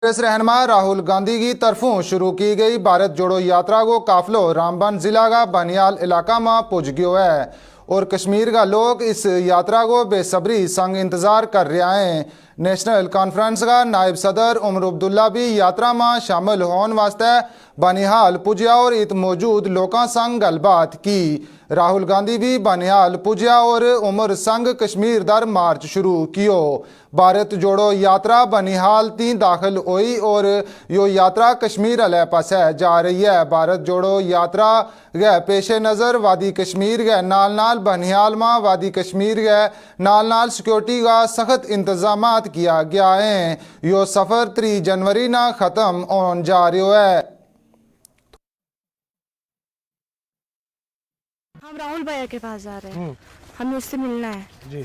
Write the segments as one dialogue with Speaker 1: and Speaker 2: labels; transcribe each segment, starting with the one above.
Speaker 1: कांग्रेस रहनुमा राहुल गांधी की तरफों शुरू की गई भारत जोड़ो यात्रा को काफिलो रामबन जिला का बनियाल इलाका में पुज गयो है और कश्मीर का लोग इस यात्रा को बेसब्री संग इंतजार कर रहे हैं। नेशनल कॉन्फ्रेंस का नायब सदर उमर अब्दुल्ला भी यात्रा में शामिल होने वास्ते बनिहाल पुजिया और इत मौजूद लोगों संग गलबात की। राहुल गांधी भी बनिहाल पुजिया और उमर संग कश्मीर दर मार्च शुरू कियो। भारत जोड़ो यात्रा बनिहाल तीन दाखिल हुई और यो यात्रा कश्मीर अले पास जा रही है। भारत जोड़ो यात्रा गए पेशे नज़र वादी कश्मीर गए नाल नाल बनिहाल में वादी कश्मीर गए नाल नाल सिक्योरिटी का सख्त इंतजाम किया गया है। यो सफर 3 जनवरी ना खत्म होने जा रहा है।
Speaker 2: हम राहुल भैया के पास जा रहे हैं, हमें उससे मिलना है जी।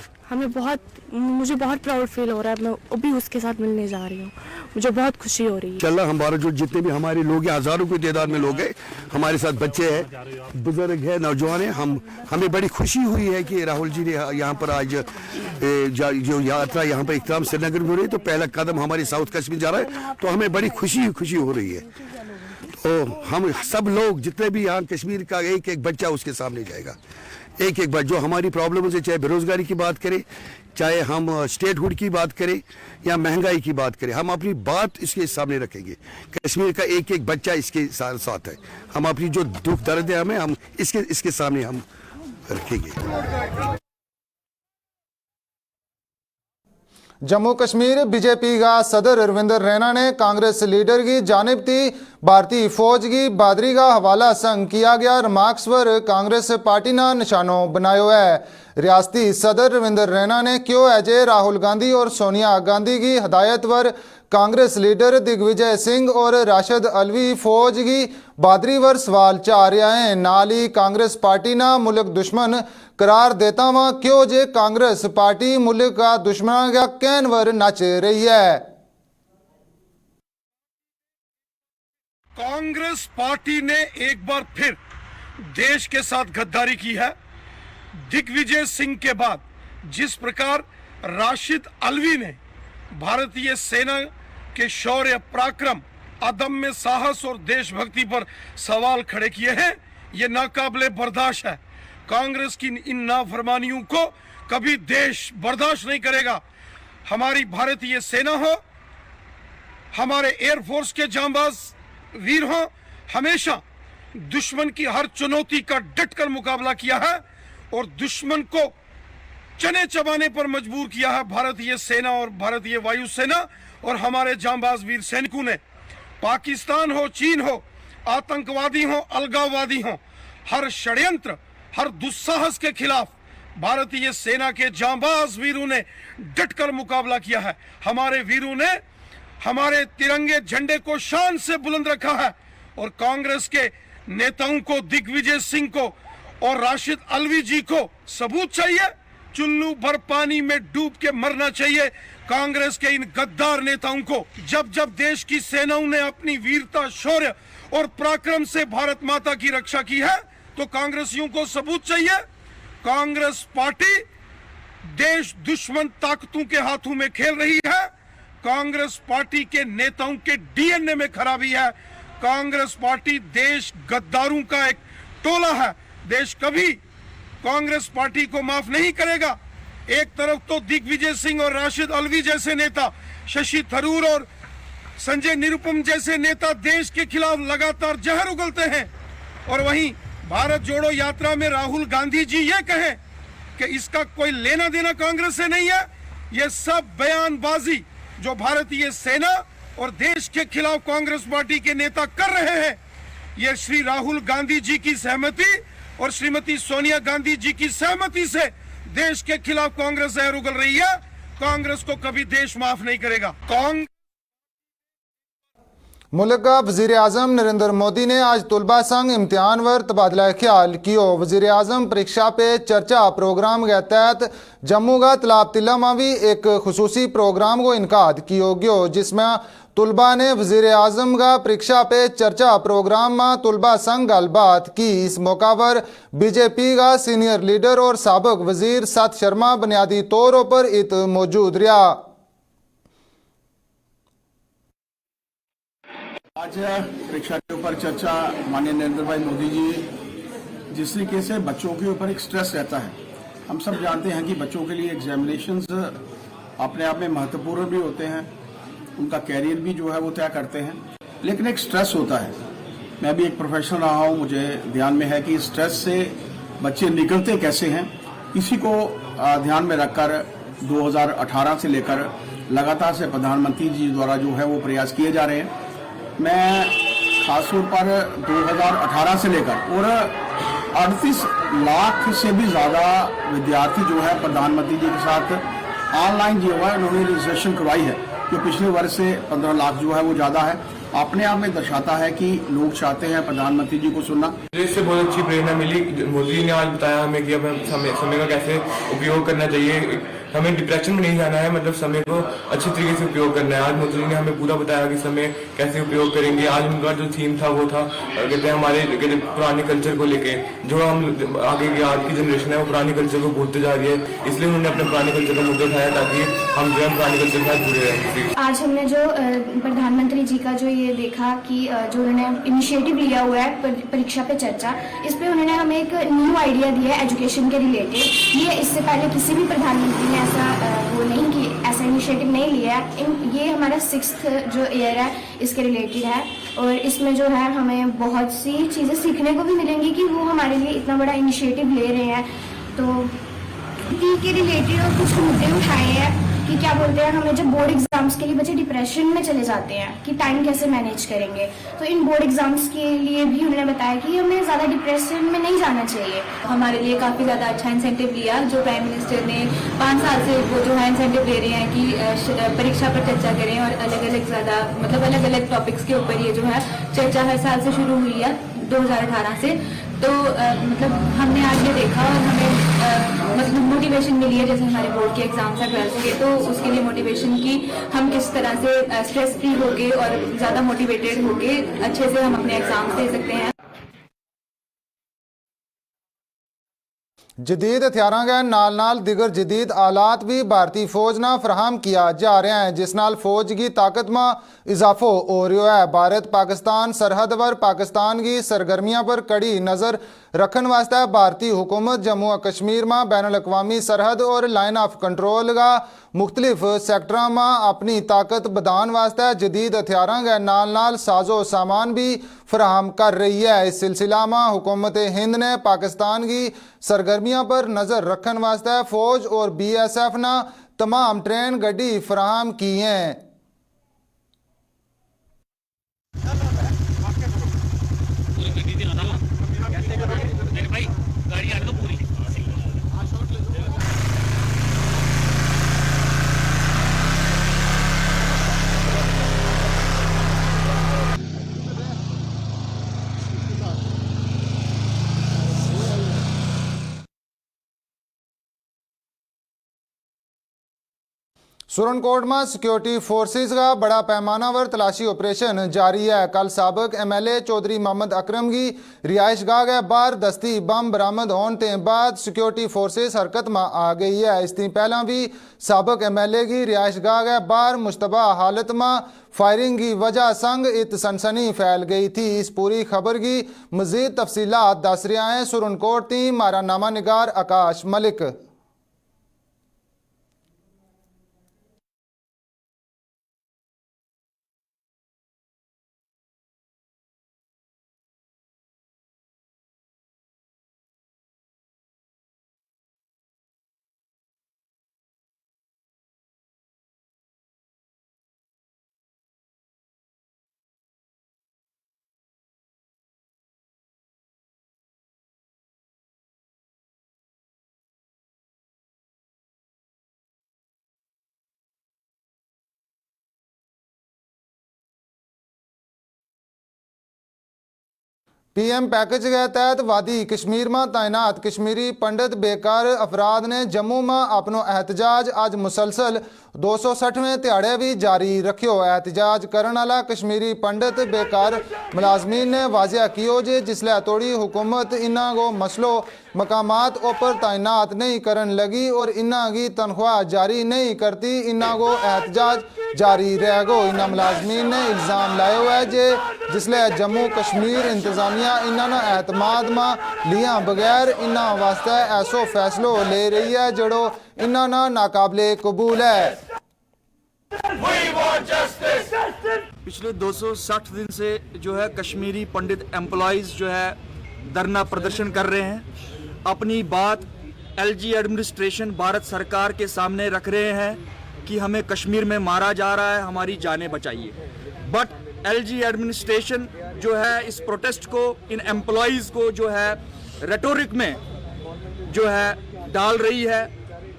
Speaker 2: मुझे बहुत प्राउड फील हो रहा है, मैं अभी उसके साथ मिलने जा रही हूँ, मुझे बहुत खुशी हो रही है। चल
Speaker 3: हमारे जो जितने भी हमारे लोग हैं, हजारों की तादाद में लोग हैं, हमारे साथ बच्चे हैं, बुजुर्ग हैं, नौजवान हैं। हमें बड़ी खुशी हुई है कि राहुल जी ने यहाँ पर आज जो यात्रा यहाँ पर इख्तिताम श्रीनगर में हो रही है, तो पहला कदम हमारे साउथ कश्मीर जा रहा है, तो हमें बड़ी खुशी हो रही है। तो हम सब लोग जितने भी यहाँ कश्मीर का एक एक बच्चा उसके सामने जाएगा, एक एक बार जो हमारी प्रॉब्लम से, चाहे बेरोजगारी की बात करें, चाहे हम स्टेटहुड की बात करें या महंगाई की बात करें, हम अपनी बात इसके सामने रखेंगे। कश्मीर का एक एक बच्चा इसके साथ है, हम अपनी जो दुख दर्द है हमें हम इसके सामने हम रखेंगे।
Speaker 1: जम्मू कश्मीर बीजेपी का सदर रविंदर रैना ने कांग्रेस लीडर की जानिब थी भारतीय फौज की बहादुरी का हवाला संग किया गया रिमार्क्स पर कांग्रेस पार्टी ने निशानों बनायो है। रियासती सदर रविंदर रैना ने क्यों अजय राहुल गांधी और सोनिया गांधी की हदायत पर कांग्रेस लीडर दिग्विजय सिंह और राशिद अलवी फौज की बहादुरी पर सवाल चाह रहे हैं। नाल ही कांग्रेस पार्टी ना मुल्क दुश्मन करार देता हुआ क्यों जे कांग्रेस पार्टी मुल्क का दुश्मन का कहन वर नच रही है।
Speaker 4: कांग्रेस पार्टी ने एक बार फिर देश के साथ गद्दारी की है। दिग्विजय सिंह के बाद जिस प्रकार राशिद अलवी ने भारतीय सेना के शौर्य, पराक्रम, अदम्य साहस और देशभक्ति पर सवाल खड़े किए हैं, ये नाकाबिले बर्दाश्त है। कांग्रेस की इन नाफरमानियों को कभी देश बर्दाश्त नहीं करेगा। हमारी भारतीय सेना हो, हमारे एयरफोर्स के जांबाज वीर हो, हमेशा दुश्मन की हर चुनौती का डटकर मुकाबला किया है और दुश्मन को चने चबाने पर मजबूर किया है भारतीय सेना और भारतीय वायुसेना और हमारे जांबाज वीर सैनिकों ने। पाकिस्तान हो, चीन हो, आतंकवादी हो, अलगाववादी हो, हर षड्यंत्र, हर दुस्साहस के खिलाफ भारतीय सेना के जांबाज वीरों ने डटकर मुकाबला किया है। हमारे वीरों ने हमारे तिरंगे झंडे को शान से बुलंद रखा है और कांग्रेस के नेताओं को, दिग्विजय सिंह को और राशिद अलवी जी को सबूत चाहिए, चुल्लू भर पानी में डूब के मरना चाहिए कांग्रेस के इन गद्दार नेताओं को। जब जब देश की सेनाओं ने अपनी वीरता, शौर्य और पराक्रम से भारत माता की रक्षा की है, तो कांग्रेसियों को सबूत चाहिए। कांग्रेस पार्टी देश दुश्मन ताकतों के हाथों में खेल रही है। कांग्रेस पार्टी के नेताओं के डीएनए में खराबी है। कांग्रेस पार्टी देश गद्दारों का एक टोला है। देश कभी कांग्रेस पार्टी को माफ नहीं करेगा। एक तरफ तो दिग्विजय सिंह और राशिद अलवी जैसे नेता, शशि थरूर और संजय निरुपम जैसे नेता देश के खिलाफ लगातार जहर उगलते हैं, और वहीं भारत जोड़ो यात्रा में राहुल गांधी जी ये कहें कि इसका कोई लेना देना कांग्रेस से नहीं है। ये सब बयानबाजी जो भारतीय सेना और देश के खिलाफ कांग्रेस पार्टी के नेता कर रहे हैं, ये श्री राहुल गांधी जी की सहमति और श्रीमती सोनिया गांधी जी की सहमति से देश के खिलाफ कांग्रेस जहर उगल रही है। कांग्रेस को कभी देश माफ नहीं करेगा।
Speaker 1: मुल्क का वजीर आजम नरेंद्र मोदी ने आज तुलबा संग इम्तिहान वर तबादला ख्याल कियो। वजीर आजम परीक्षा पे चर्चा प्रोग्राम के तहत जम्मू का तलाब तिल्ला में भी एक खुसूसी प्रोग्राम को इनकाद किया गयो, जिसमें तुलबा ने वजीर आजम का परीक्षा पे चर्चा प्रोग्राम में तुलबा संग गलबात की। इस मौका पर बीजेपी का सीनियर लीडर और साबिक वजीर सत शर्मा बुनियादी तौर पर इत मौजूद रहा।
Speaker 5: आज परीक्षा के ऊपर चर्चा माननीय नरेंद्र भाई मोदी जी जिस तरीके से बच्चों के ऊपर एक स्ट्रेस रहता है, हम सब जानते हैं कि बच्चों के लिए एग्जामिनेशंस अपने आप में महत्वपूर्ण भी होते हैं, उनका कैरियर भी जो है वो तय करते हैं, लेकिन एक स्ट्रेस होता है। मैं भी एक प्रोफेशनल रहा हूँ, मुझे ध्यान में है कि स्ट्रेस से बच्चे निकलते कैसे हैं। इसी को ध्यान में रखकर 2018 से लेकर लगातार से प्रधानमंत्री जी द्वारा जो है वो प्रयास किए जा रहे हैं। मैं खासतौर पर 2018 से लेकर और 38 लाख से भी ज़्यादा विद्यार्थी जो है प्रधानमंत्री जी के साथ ऑनलाइन जो है उन्होंने रजिस्ट्रेशन करवाई है, जो पिछले वर्ष से 15 लाख जो है वो ज़्यादा है। अपने आप में दर्शाता है कि लोग चाहते हैं प्रधानमंत्री जी को सुनना।
Speaker 6: इससे बहुत अच्छी प्रेरणा मिली। मोदी जी ने आज बताया हमें कि हमें समय का कैसे उपयोग करना चाहिए, हमें डिप्रेशन में नहीं जाना है, मतलब समय को अच्छी तरीके से उपयोग करना है। आज मोदी जी ने हमें पूरा बताया कि समय कैसे उपयोग करेंगे। आज उनका जो थीम था वो था कहते हैं हमारे पुराने कल्चर को लेके, जो हम आगे की आज की जनरेशन है वो पुराने कल्चर को भूलते जा रही है, इसलिए उन्होंने अपने पुराने कल्चर का मुद्दा उठाया ताकि हम जो है पुराने कल्चर के साथ जुड़े रहें।
Speaker 7: आज हमने जो प्रधानमंत्री जी का जो ये देखा कि जो उन्होंने इनिशिएटिव लिया हुआ है परीक्षा पे चर्चा, इस पे उन्होंने हमें एक न्यू आइडिया दिया है एजुकेशन के रिलेटेड। ये इससे पहले किसी भी प्रधानमंत्री ने ऐसा वो नहीं कि ऐसा इनिशिएटिव नहीं लिया है। ये हमारा 6th जो ईयर है इसके रिलेटेड है, और इसमें जो है हमें बहुत सी चीज़ें सीखने को भी मिलेंगी कि वो हमारे लिए इतना बड़ा इनिशिएटिव ले रहे हैं। तो के रिलेटेड और कुछ मुद्दे उठाए हैं कि क्या बोलते हैं, हमें जब बोर्ड एग्जाम्स के लिए बच्चे डिप्रेशन में चले जाते हैं कि टाइम कैसे मैनेज करेंगे, तो इन बोर्ड एग्जाम्स के लिए भी उन्होंने बताया कि हमें ज़्यादा डिप्रेशन में नहीं जाना चाहिए।
Speaker 8: हमारे लिए काफ़ी ज़्यादा अच्छा इंसेंटिव लिया जो प्राइम मिनिस्टर ने 5 साल से वो जो है इंसेंटिव दे रहे हैं कि परीक्षा पर चर्चा करें, और अलग अलग ज़्यादा मतलब अलग अलग टॉपिक्स के ऊपर ये जो है चर्चा हर साल से शुरू हुई है 2018 से। तो मतलब हमने आज ये देखा और हमें मतलब मोटिवेशन मिली है। जैसे हमारे बोर्ड के एग्जाम्स हैं 12th के, तो उसके लिए मोटिवेशन की हम किस तरह से स्ट्रेस फ्री होके और ज़्यादा मोटिवेटेड होके अच्छे से हम अपने एग्जाम्स दे सकते हैं।
Speaker 1: जदीद हथियारां के नाल दिगर जदीद आलात भी भारतीय फौज ना फराहम किया जा रहे हैं, जिस नाल फौज की ताकत में इजाफो हो रहा है। भारत पाकिस्तान सरहद पर पाकिस्तान की सरगर्मियां पर कड़ी नज़र रखने वास्ते भारतीय हुकूमत जम्मू और कश्मीर में बैन अल-अक़वामी सरहद और लाइन ऑफ कंट्रोल का मुख्तलिफ सेक्टर में अपनी ताकत बढ़ाने वास्ते जदीद हथियारां के नाल साजो सामान भी फराहम कर रही है। इस सिलसिला में हुकूमत हिंद ने पाकिस्तान की सरगर्मियां पर नज़र रखने वास्ते फौज और BSF ने तमाम ट्रेन गड्डी फराहम की हैं। सुरनकोट में सिक्योरिटी फोर्सेस का बड़ा पैमाना पर तलाशी ऑपरेशन जारी है। कल साबिक MLA चौधरी मोहम्मद अकरम की रिहाइश गाह के बाहर दस्ती बम बरामद होने के बाद सिक्योरिटी फोर्सेस हरकत में आ गई है। इससे पहला भी साबिक MLA की रिहाइश गाह के बाहर मुश्तबा हालत में फायरिंग की वजह संग इत सनसनी फैल गई थी। इस पूरी खबर की मजीद तफसीलात दस रहा है सुरनकोट थी मारा नामा निगार आकाश मलिक। पीएम पैकेज के तहत वादी कश्मीर में तैनात कश्मीरी पंडित बेकार अफराद ने जम्मू में अपनो एहतजाज आज मुसलसल 260वें दिहाड़े भी जारी रखियो। एहतजाज करने वाला कश्मीरी पंडित बेकार मुलाजमीन ने वाजिया कियो जे जिसले तोड़ी हुकूमत इन्ना को मसलो मकामात ऊपर तैनात नहीं करन लगी और इन्ना की तनख्वाह जारी नहीं करती, इन्ना को एहतजाज जारी रहेगो। इन्ना मुलाजमीन ने इल्ज़ाम लाया हुआ है जे जिसले जम्मू कश्मीर इंतजामिया इन्ना एतमाद में लिया बगैर इन्ना वास्ते ऐसो फैसलो ले रही है जड़ो इन्ना नाकाबिले कबूल है।
Speaker 9: पिछले 260 दिन से जो है कश्मीरी पंडित एम्प्लॉइज जो है धरना प्रदर्शन कर रहे हैं, अपनी बात एलजी एडमिनिस्ट्रेशन भारत सरकार के सामने रख रहे हैं कि हमें कश्मीर में मारा जा रहा है, हमारी जानें बचाइए। बट एलजी एडमिनिस्ट्रेशन जो है इस प्रोटेस्ट को, इन एम्प्लॉइज को जो है रेटोरिक में जो है डाल रही है,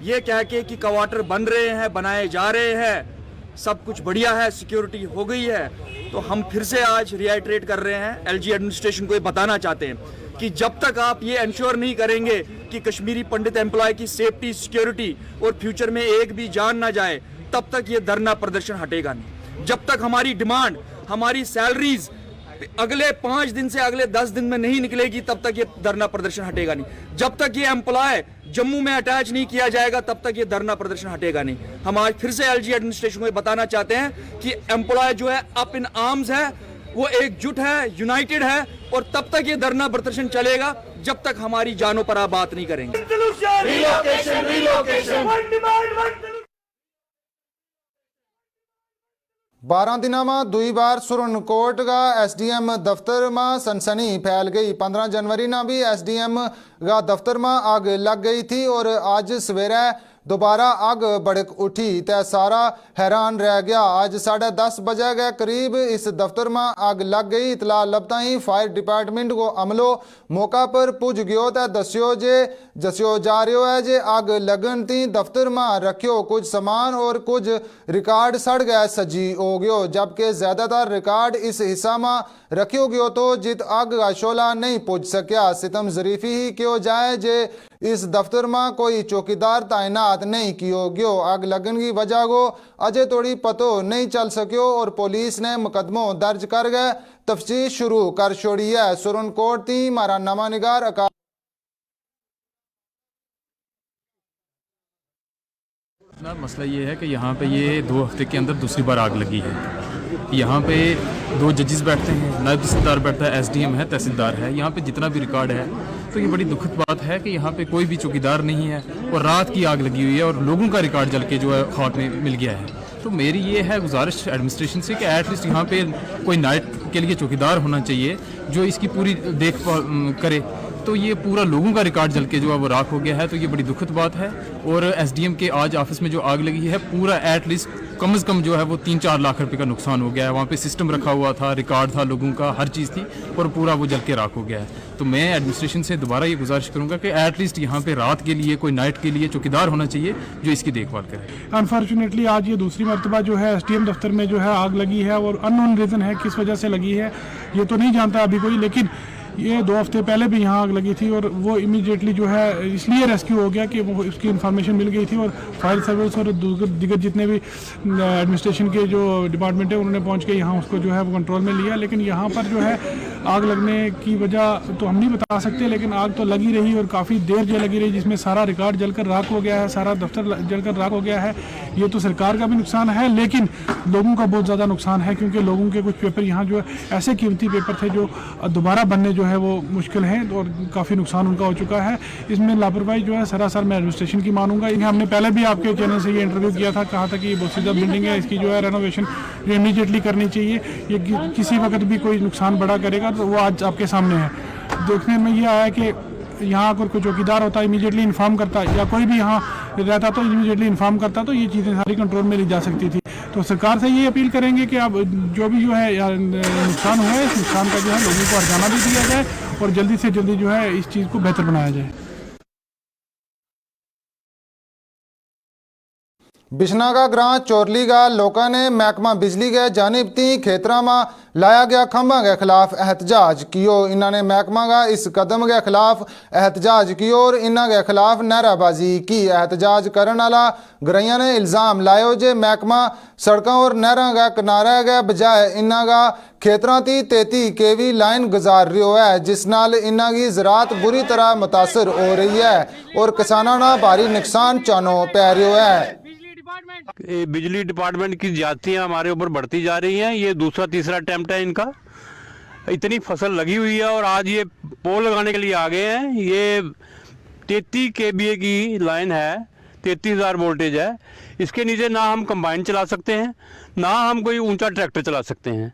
Speaker 9: ये कह के कि क्वार्टर बन रहे हैं, बनाए जा रहे हैं, सब कुछ बढ़िया है, सिक्योरिटी हो गई है। तो हम फिर से आज रिआइटरेट कर रहे हैं, एलजी एडमिनिस्ट्रेशन को ये बताना चाहते हैं कि जब तक आप ये इंश्योर नहीं करेंगे कि कश्मीरी पंडित एम्प्लॉय की सेफ्टी, सिक्योरिटी और फ्यूचर में एक भी जान ना जाए, तब तक ये धरना प्रदर्शन हटेगा नहीं। जब तक हमारी डिमांड, हमारी सैलरीज अगले 5 दिन से अगले 10 दिन में नहीं निकलेगी, तब तक ये धरना प्रदर्शन हटेगा नहीं। जब तक ये एम्प्लॉय जम्मू में अटैच नहीं किया जाएगा, तब तक ये धरना प्रदर्शन हटेगा नहीं। हम आज फिर से एलजी एडमिनिस्ट्रेशन को बताना चाहते हैं कि एम्प्लॉय जो है अप इन आर्म्स है, वो एकजुट है, यूनाइटेड है, और तब तक ये धरना प्रदर्शन चलेगा जब तक हमारी जानों पर आप बात नहीं करेंगे।
Speaker 1: 12 दिनों में 2 बार सुरनकोट का एसडीएम दफ्तर में सनसनी फैल गई। 15 जनवरी ना भी एसडीएम का दफ्तर में आग लग गई थी और आज सवेरे दोबारा आग भड़क उठी तो सारा हैरान रह गया। आज 10:30 बजे के करीब इस दफ्तर में आग लग गई। इतला लबता ही फायर डिपार्टमेंट को अमलो मौका पर पुज गयो तो दस्यो जा रहा है जे आग लगन थी दफ्तर में रखियो कुछ सामान और कुछ रिकॉर्ड सड़ गए सजी हो गयो, जबकि ज्यादातर रिकॉर्ड इस हिस्सा में रखियो गयो तो जित आग का शोला नहीं पुज सकिया। सितम जरीफी ही क्यों जाए जे इस दफ्तर में कोई चौकीदार तैनात नहीं कियो गयो। आग लगन की वजह को अजय तोड़ी पतो नहीं चल सकियो और पुलिस ने मुकदमो दर्ज कर गए तफ्तीश शुरू कर छोड़ी है। सुरनकोट थी मारा नमा निगार
Speaker 10: ना मसला ये है कि यहाँ पे ये 2 हफ्ते के अंदर दूसरी बार आग लगी है। यहाँ पे 2 जजेस बैठते हैं, नायब तहसीलदार बैठता है, एसडीएम है, तहसीलदार है। यहाँ पे जितना भी रिकॉर्ड है तो ये बड़ी दुखद बात है कि यहाँ पे कोई भी चौकीदार नहीं है और रात की आग लगी हुई है और लोगों का रिकॉर्ड जल के जो है खाक में मिल गया है। तो मेरी ये है गुजारिश एडमिनिस्ट्रेशन से कि एटलीस्ट यहाँ पे कोई नाइट के लिए चौकीदार होना चाहिए जो इसकी पूरी देखभाल करे। तो ये पूरा लोगों का रिकॉर्ड जल के जो है वो राख हो गया है, तो ये बड़ी दुखद बात है। और एसडीएम के आज ऑफिस में जो आग लगी है पूरा एटलीस्ट कम से कम जो है वो 3-4 लाख रुपए का नुकसान हो गया है। वहाँ पे सिस्टम रखा हुआ था, रिकॉर्ड था लोगों का, हर चीज़ थी और पूरा वो जल के राख हो गया है। तो मैं एडमिनिस्ट्रेशन से दोबारा ये गुजारिश करूँगा कि एटलीस्ट यहाँ पे रात के लिए कोई नाइट के लिए चौकीदार होना चाहिए जो इसकी देखभाल करे।
Speaker 11: अनफॉर्चुनेटली आज ये दूसरी मरतबा जो है एसडीएम दफ्तर में जो है आग लगी है और अननोन रीज़न है किस वजह से लगी है ये तो नहीं जानता अभी कोई, लेकिन ये 2 हफ्ते पहले भी यहाँ आग लगी थी और वो इमीडिएटली जो है इसलिए रेस्क्यू हो गया कि वो उसकी इन्फॉर्मेशन मिल गई थी और फायर सर्विस और दिग्गज जितने भी एडमिनिस्ट्रेशन के जो डिपार्टमेंट है उन्होंने पहुँच के यहाँ उसको जो है वो कंट्रोल में लिया। लेकिन यहाँ पर जो है आग लगने की वजह तो हम नहीं बता सकते, लेकिन आग तो लगी रही और काफ़ी देर जो लगी रही जिसमें सारा रिकॉर्ड जलकर राख हो गया है, सारा दफ्तर जलकर राख हो गया है। ये तो सरकार का भी नुकसान है लेकिन लोगों का बहुत ज़्यादा नुकसान है क्योंकि लोगों के कुछ पेपर यहाँ जो ऐसे कीमती पेपर थे जो दोबारा बनने जो है वो मुश्किल है और काफ़ी नुकसान उनका हो चुका है। इसमें लापरवाही जो है सरासर मैं एडमिनिस्ट्रेशन की मानूंगा। हमने पहले भी आपके चैनल से ये इंटरव्यू किया था, कहा था कि ये बोसीदा बिल्डिंग है, इसकी जो है रेनोवेशन इमीडिएटली करनी चाहिए। ये किसी वक्त भी कोई नुकसान बड़ा करेगा तो वो आज आपके सामने है। देखने में ये आया कि यहाँ अगर कोई चौकीदार होता इमीडिएटली इन्फॉर्म करता या कोई भी यहाँ रहता तो इमीडिएटली इन्फॉर्म करता तो ये चीज़ें सारी कंट्रोल में ली जा सकती थी। तो सरकार से ये अपील करेंगे कि अब जो भी जो है नुकसान हुआ है इस नुकसान का जो है लोगों को हर्जाना भी दिया जाए और जल्दी से जल्दी जो है इस चीज़ को बेहतर बनाया जाए।
Speaker 1: बिशनागा ग्रां चोरली का लोगों ने महकमा बिजली के जानिब ती खेतरा में लाया गया खंभा के खिलाफ एहतजाज कियो। इन्होंने महकमा का इस कदम के खिलाफ एहतजाज कियो और इन्हों के खिलाफ नाराबाजी की। एहतजाज करने वाला ग्रैया ने इल्ज़ाम लायो जे महकमा सड़कों और नहरों के किनारे के बजाय इन्हों का खेतरों की 33 kV लाइन गुजार रही है, जिस नाल इन्हों की ज़रात बुरी तरह मुतासर हो रही है और किसानों का भारी नुकसान चानो पै रहा है।
Speaker 12: बिजली डिपार्टमेंट की ज्यादतियाँ हमारे ऊपर बढ़ती जा रही हैं। ये दूसरा तीसरा अटेम्प्ट है इनका। इतनी फसल लगी हुई है और आज ये पोल लगाने के लिए आ गए हैं। ये 33 kVA की लाइन है, 33,000 वोल्टेज है। इसके नीचे ना हम कंबाइन चला सकते हैं, ना हम कोई ऊंचा ट्रैक्टर चला सकते हैं।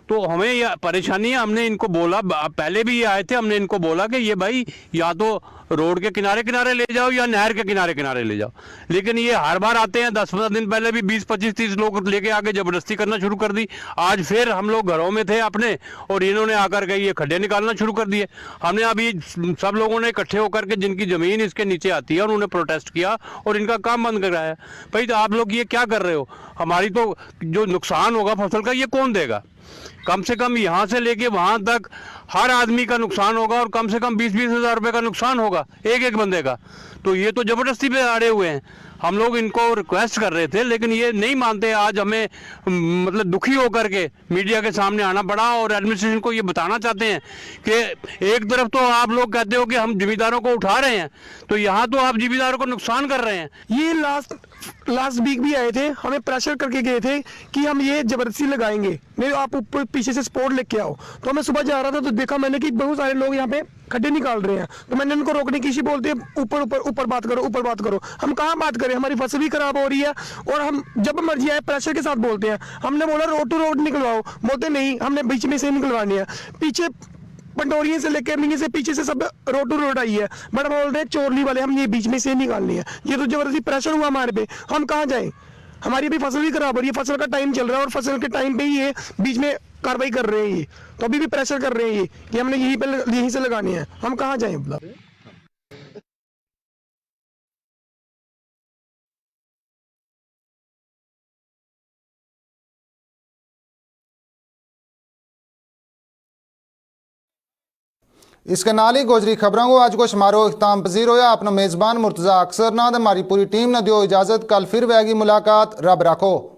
Speaker 12: तो हमें यह परेशानी है। हमने इनको बोला, पहले भी ये आए थे, हमने इनको बोला कि ये भाई या तो रोड के किनारे किनारे ले जाओ या नहर के किनारे किनारे ले जाओ, लेकिन ये हर बार आते हैं। 10-15 दिन पहले भी 20-25-30 लोग लेके आके जबरदस्ती करना शुरू कर दी। आज फिर हम लोग घरों में थे अपने और इन्होंने आकर के ये खड्डे निकालना शुरू कर दिए। हमने अभी सब लोगों ने इकट्ठे होकर के जिनकी ज़मीन इसके नीचे आती है उन्होंने प्रोटेस्ट किया और इनका काम बंद कराया। भाई तो आप लोग ये क्या कर रहे हो? हमारी तो जो नुकसान होगा फसल का ये कौन देगा? कम से कम यहाँ से लेके वहाँ तक हर आदमी का नुकसान होगा और कम से कम 20-20 हज़ार रुपये का नुकसान होगा एक एक बंदे का। तो ये तो ज़बरदस्ती पे अड़े हुए हैं। हम लोग इनको रिक्वेस्ट कर रहे थे लेकिन ये नहीं मानते। आज हमें मतलब दुखी होकर के मीडिया के सामने आना पड़ा और एडमिनिस्ट्रेशन को ये बताना चाहते हैं कि एक तरफ तो आप लोग कहते हो कि हम जिम्मेदारों को उठा रहे हैं, तो यहाँ तो आप जिम्मेदारों को नुकसान कर रहे हैं।
Speaker 13: ये लास्ट वीक भी आए थे, हमें प्रेशर करके गए थे कि हम ये जबरदस्ती लगाएंगे, नहीं आप ऊपर पीछे से सपोर्ट लेके आओ। तो मैं सुबह जा रहा था तो देखा मैंने कि बहुत सारे लोग यहाँ पे खड्डे निकाल रहे हैं। तो मैंने उनको रोकने की बोलते हैं ऊपर ऊपर ऊपर बात करो, ऊपर बात करो। हम कहाँ बात करें, हमारी फसल भी खराब हो रही है और हम जब मर्जी आए प्रेशर के साथ बोलते हैं। हमने बोला रोड टू रोड निकलवाओ, बोलते नहीं हमने बीच में से निकलवानी है। पीछे पंडोरिया से लेकर मिंगे से पीछे से सब रोड टू रोड आई है, बट बोल रहे चोरली वाले हम ये बीच में से निकालनी है। ये तो जबरदस्ती प्रेशर हुआ हमारे पे, हम कहाँ जाएं? हमारी भी फसल भी खराब हो रही है, फसल का टाइम चल रहा है और फसल के टाइम पे ही ये बीच में कार्रवाई कर रहे हैं। ये तो अभी भी प्रेशर कर रहे हैं ये कि हमने यहीं से लगानी है, हम कहाँ जाएं? मतलब
Speaker 1: इसके नाल ही गोजरी खबरों को आज को शुमारो इख्ताम पजीर होया। अपना मेज़बान मुर्तज़ा अक्सर नाद हमारी पूरी टीम ने दियो इजाज़त। कल फिर वैगी मुलाकात, रब रखो।